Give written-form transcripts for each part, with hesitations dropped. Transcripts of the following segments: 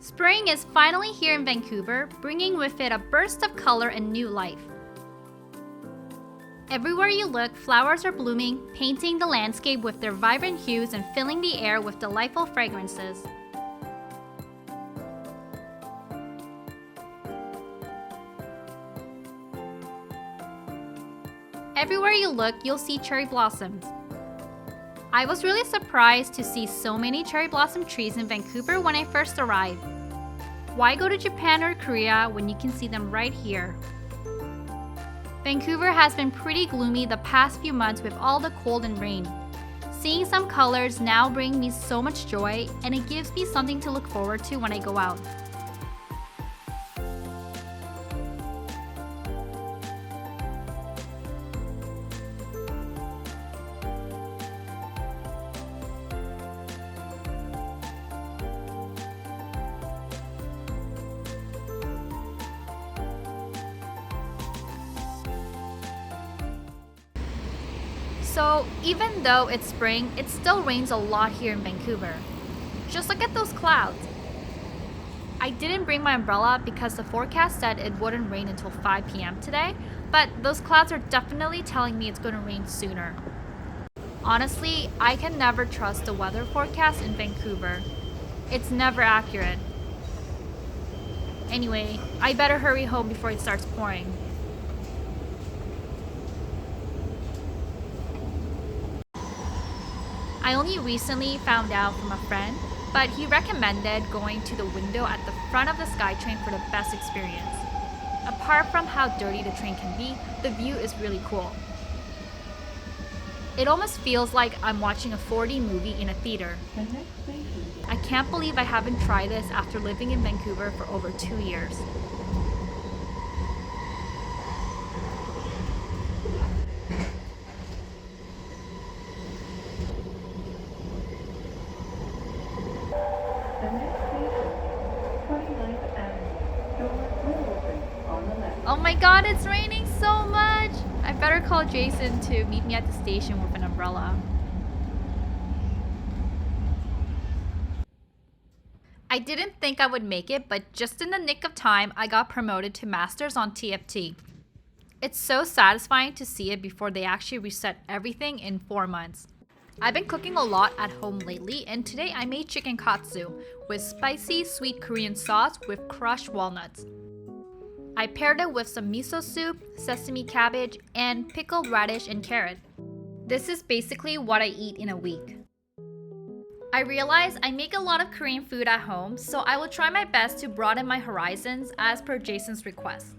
Spring is finally here in Vancouver, bringing with it a burst of color and new life. Everywhere you look, flowers are blooming, painting the landscape with their vibrant hues and filling the air with delightful fragrances. Everywhere you look, you'll see cherry blossoms. I was really surprised to see so many cherry blossom trees in Vancouver when I first arrived. Why go to Japan or Korea when you can see them right here? Vancouver has been pretty gloomy the past few months with all the cold and rain. Seeing some colors now brings me so much joy, and it gives me something to look forward to when I go out. So even though it's spring, it still rains a lot here in Vancouver. Just look at those clouds. I didn't bring my umbrella because the forecast said it wouldn't rain until 5 p.m. today, but those clouds are definitely telling me it's going to rain sooner. Honestly, I can never trust the weather forecast in Vancouver. It's never accurate. Anyway, I better hurry home before it starts pouring. I only recently found out from a friend, but he recommended going to the window at the front of the SkyTrain for the best experience. Apart from how dirty the train can be, the view is really cool. It almost feels like I'm watching a 4D movie in a theater. I can't believe I haven't tried this after living in Vancouver for over 2 years. Oh my god, it's raining so much! I better call Jason to meet me at the station with an umbrella. I didn't think I would make it, but just in the nick of time, I got promoted to Masters on TFT. It's so satisfying to see it before they actually reset everything in 4 months. I've been cooking a lot at home lately, and today I made chicken katsu with spicy sweet Korean sauce with crushed walnuts. I paired it with some miso soup, sesame cabbage, and pickled radish and carrot. This is basically what I eat in a week. I realize I make a lot of Korean food at home, so I will try my best to broaden my horizons as per Jason's request.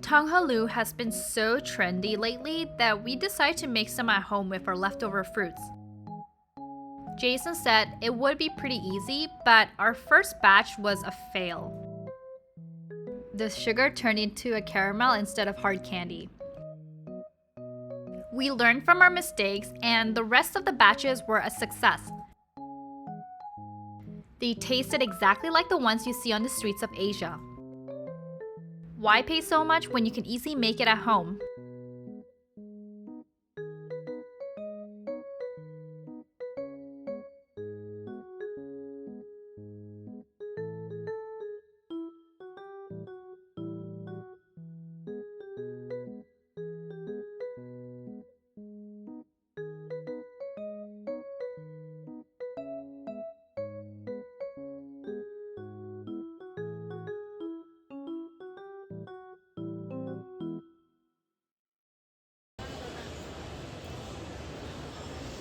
Tonghalu has been so trendy lately that we decided to make some at home with our leftover fruits. Jason said it would be pretty easy, but our first batch was a fail. The sugar turned into a caramel instead of hard candy. We learned from our mistakes, and the rest of the batches were a success. They tasted exactly like the ones you see on the streets of Asia. Why pay so much when you can easily make it at home?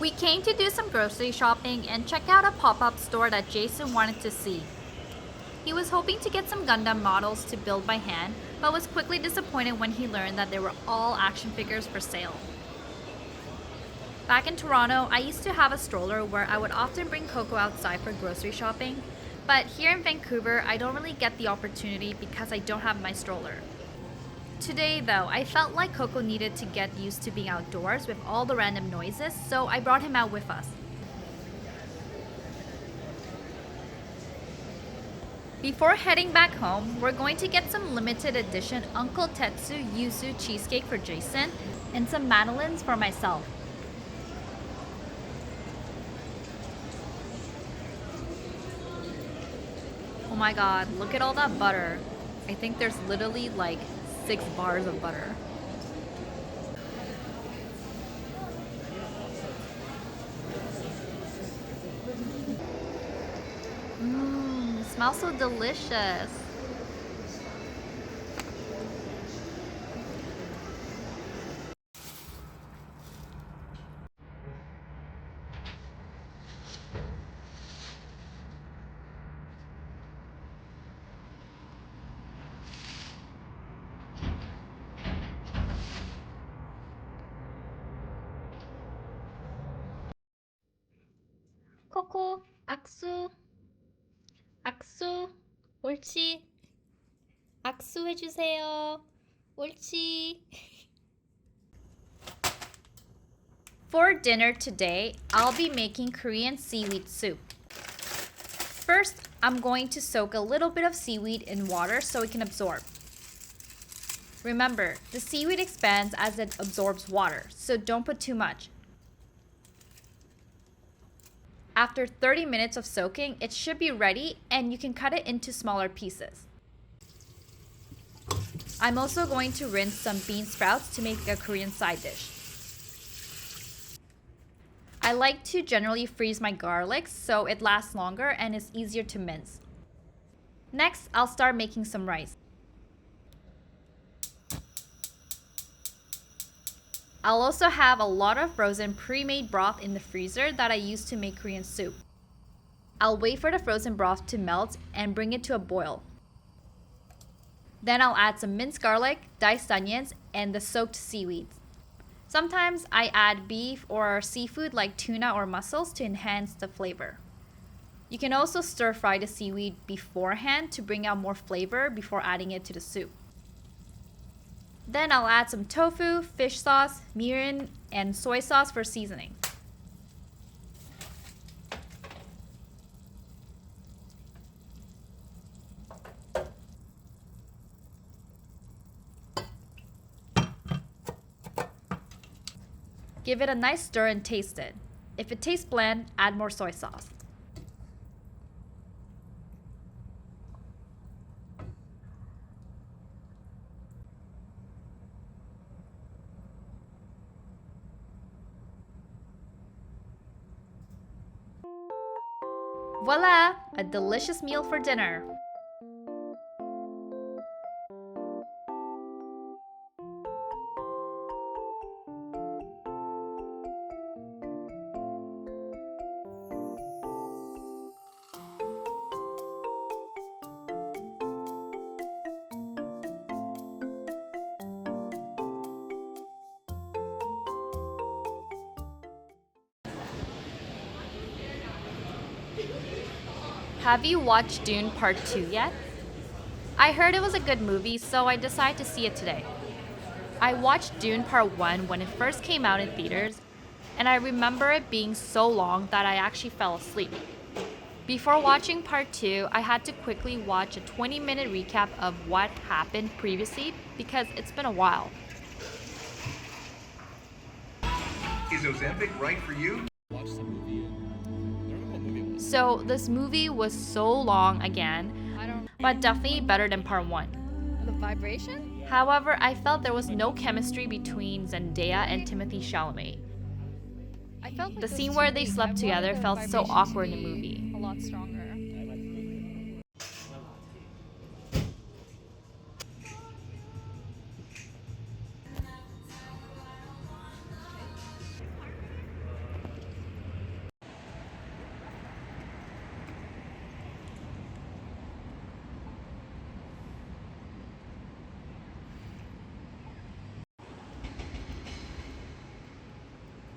We came to do some grocery shopping and check out a pop-up store that Jason wanted to see. He was hoping to get some Gundam models to build by hand, but was quickly disappointed when he learned that they were all action figures for sale. Back in Toronto, I used to have a stroller where I would often bring Coco outside for grocery shopping, but here in Vancouver, I don't really get the opportunity because I don't have my stroller. Today, though, I felt like Coco needed to get used to being outdoors with all the random noises, so I brought him out with us. Before heading back home, we're going to get some limited edition Uncle Tetsu Yuzu cheesecake for Jason and some madeleines for myself. Oh my god, look at all that butter. I think there's literally like 6 bars of butter. Mmm, smells so delicious. 코코, 악수, 악수, 옳지. 악수해주세요. 옳지. For dinner today, I'll be making Korean seaweed soup. First, I'm going to soak a little bit of seaweed in water so it can absorb. Remember, the seaweed expands as it absorbs water, so don't put too much. After 30 minutes of soaking, it should be ready and you can cut it into smaller pieces. I'm also going to rinse some bean sprouts to make a Korean side dish. I like to generally freeze my garlic so it lasts longer and is easier to mince. Next, I'll start making some rice. I'll also have a lot of frozen pre-made broth in the freezer that I use to make Korean soup. I'll wait for the frozen broth to melt and bring it to a boil. Then I'll add some minced garlic, diced onions, and the soaked seaweeds. Sometimes I add beef or seafood like tuna or mussels to enhance the flavor. You can also stir fry the seaweed beforehand to bring out more flavor before adding it to the soup. Then I'll add some tofu, fish sauce, mirin, and soy sauce for seasoning. Give it a nice stir and taste it. If it tastes bland, add more soy sauce. Voila! A delicious meal for dinner. Have you watched Dune Part 2 yet? I heard it was a good movie, so I decided to see it today. I watched Dune Part 1 when it first came out in theaters, and I remember it being so long that I actually fell asleep. Before watching Part 2, I had to quickly watch a 20-minute recap of what happened previously because it's been a while. Is Ozempic right for you? Watched the movie and I don't know what movie it was. So this movie was so long again, but definitely better than Part 1. The vibration? However, I felt there was no chemistry between Zendaya and Timothée Chalamet. I felt like The those scene two where they beats, slept I wanted together the felt so vibration to awkward in the be movie. A lot stronger.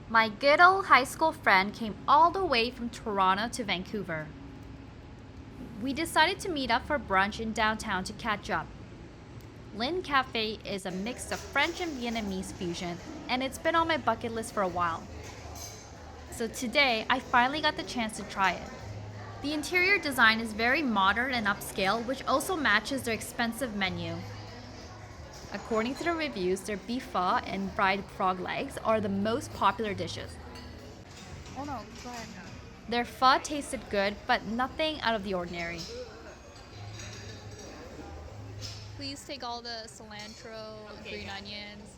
My good old high school friend came all the way from Toronto to Vancouver. We decided to meet up for brunch in downtown to catch up. Lin Cafe is a mix of French and Vietnamese fusion, and it's been on my bucket list for a while. So today, I finally got the chance to try it. The interior design is very modern and upscale, which also matches their expensive menu. According to the reviews, their beef pho and fried frog legs are the most popular dishes. Oh no, go ahead. Their pho tasted good, but nothing out of the ordinary. Please take all the cilantro, green onions.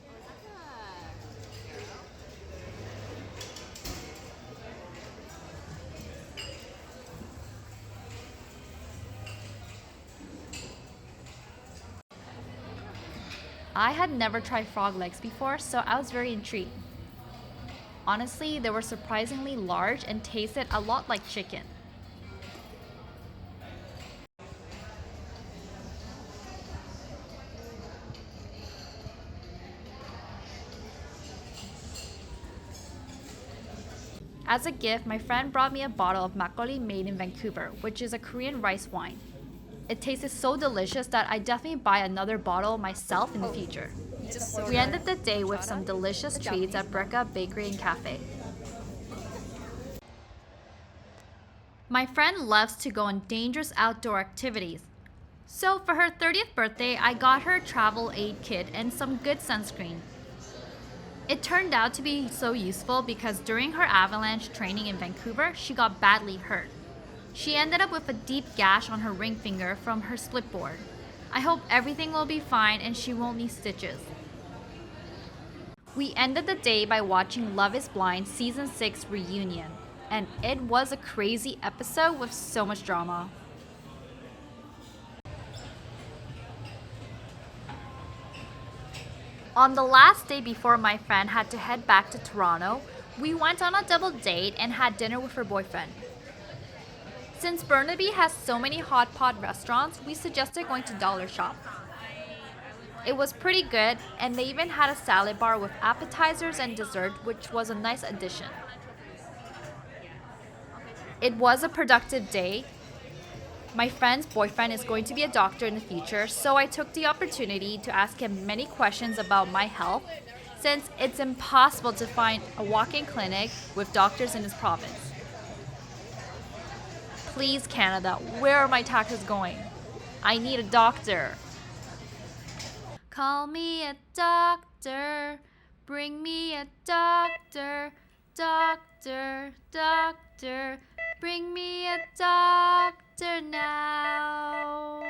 I had never tried frog legs before, so I was very intrigued. Honestly, they were surprisingly large and tasted a lot like chicken. As a gift, my friend brought me a bottle of makgeolli made in Vancouver, which is a Korean rice wine. It tasted so delicious that I definitely buy another bottle myself in the future. We ended the day with some delicious treats at Brecca Bakery and Cafe. My friend loves to go on dangerous outdoor activities. So for her 30th birthday, I got her a travel aid kit and some good sunscreen. It turned out to be so useful because during her avalanche training in Vancouver, she got badly hurt. She ended up with a deep gash on her ring finger from her split board. I hope everything will be fine and she won't need stitches. We ended the day by watching Love is Blind Season 6 reunion, and it was a crazy episode with so much drama. On the last day before my friend had to head back to Toronto, we went on a double date and had dinner with her boyfriend. Since Burnaby has so many hot pot restaurants, we suggested going to Dollar Shop. It was pretty good, and they even had a salad bar with appetizers and dessert, which was a nice addition. It was a productive day. My friend's boyfriend is going to be a doctor in the future, so I took the opportunity to ask him many questions about my health, since it's impossible to find a walk-in clinic with doctors in this province. Please, Canada, where are my taxes going? I need a doctor. Call me a doctor, bring me a doctor, doctor, doctor, bring me a doctor now.